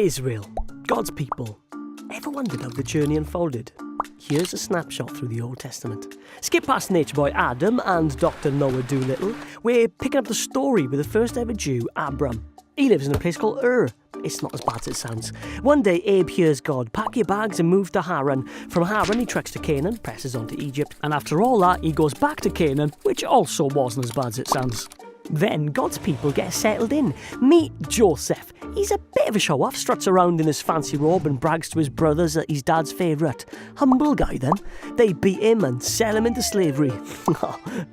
Israel, God's people. Ever wondered how the journey unfolded? Here's a snapshot through the Old Testament. Skip past nature boy Adam and Dr. Noah Doolittle. We're picking up the story with the first ever Jew, Abram. He lives in a place called Ur. It's not as bad as it sounds. One day, Abe hears God, pack your bags and move to Haran. From Haran, he treks to Canaan, presses on to Egypt. And after all that, he goes back to Canaan, which also wasn't as bad as it sounds. Then God's people get settled in. Meet Joseph. He's a bit of a show-off, struts around in his fancy robe and brags to his brothers that he's dad's favourite. Humble guy then. They beat him and sell him into slavery.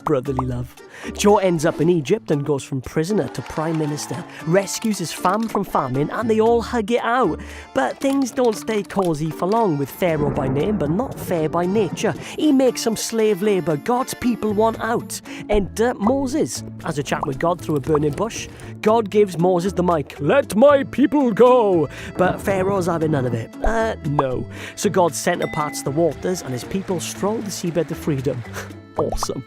Brotherly love. Joe ends up in Egypt and goes from prisoner to prime minister, rescues his fam from famine, and they all hug it out. But things don't stay cosy for long with Pharaoh by name but not fair by nature. He makes some slave labour God's people want out. Enter Moses. As a chat with God through a burning bush, God gives Moses the mic. Let my people go! But Pharaoh's having none of it. No. So God centre parts the waters and his people stroll the seabed to freedom. Awesome.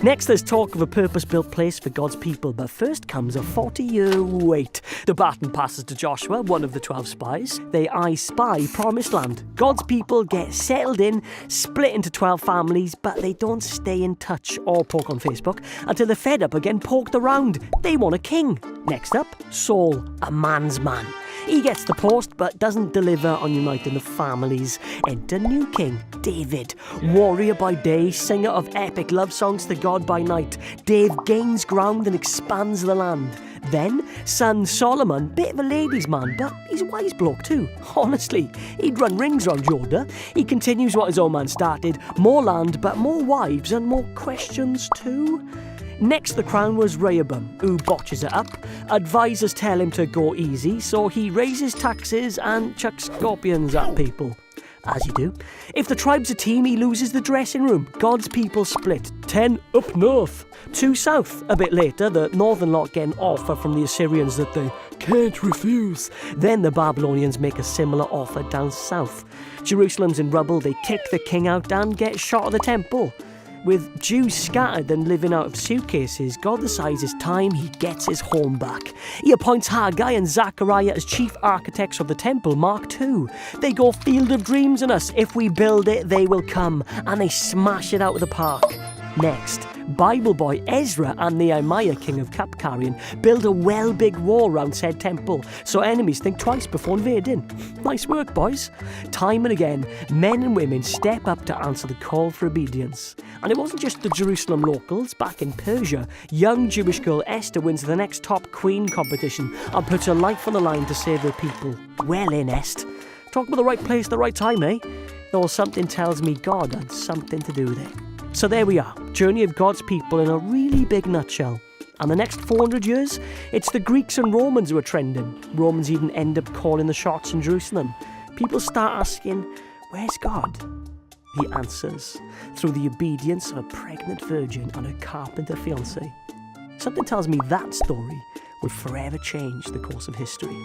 Next, there's talk of a purpose-built place for God's people, but first comes a 40-year wait. The baton passes to Joshua, one of the 12 spies. They spy Promised Land. God's people get settled in, split into 12 families, but they don't stay in touch or poke on Facebook until they're fed up again poked around. They want a king. Next up, Saul, a man's man. He gets the post but doesn't deliver on uniting the families. Enter new king, David. Warrior by day, singer of epic love songs to God by night. Dave gains ground and expands the land. Then, son Solomon, bit of a ladies' man, but he's a wise bloke too. Honestly, he'd run rings round Yoda. He continues what his old man started. More land, but more wives and more questions too. Next, the crown was Rehoboam, who botches it up. Advisors tell him to go easy, so he raises taxes and chucks scorpions at people. As you do. If the tribe's a team, he loses the dressing room. God's people split. 10 up north, 2 south. A bit later, the northern lot get an offer from the Assyrians that they can't refuse. Then the Babylonians make a similar offer down south. Jerusalem's in rubble, they kick the king out and get shot at the temple. With Jews scattered and living out of suitcases, God decides it's time he gets his home back. He appoints Haggai and Zechariah as chief architects of the temple, Mark II. They go field of dreams on us. If we build it, they will come. And they smash it out of the park. Next, Bible boy Ezra and Nehemiah, king of cup carrying, build a well-big wall round said temple, so enemies think twice before invading. Nice work, boys. Time and again, men and women step up to answer the call for obedience. And it wasn't just the Jerusalem locals. Back in Persia, young Jewish girl Esther wins the next top queen competition and puts her life on the line to save her people. Well in, Est. Talk about the right place at the right time, eh? Though something tells me God had something to do with it. So there we are, journey of God's people in a really big nutshell. And the next 400 years, it's the Greeks and Romans who are trending. Romans even end up calling the shots in Jerusalem. People start asking, where's God? He answers through the obedience of a pregnant virgin and her carpenter fiancé. Something tells me that story will forever change the course of history.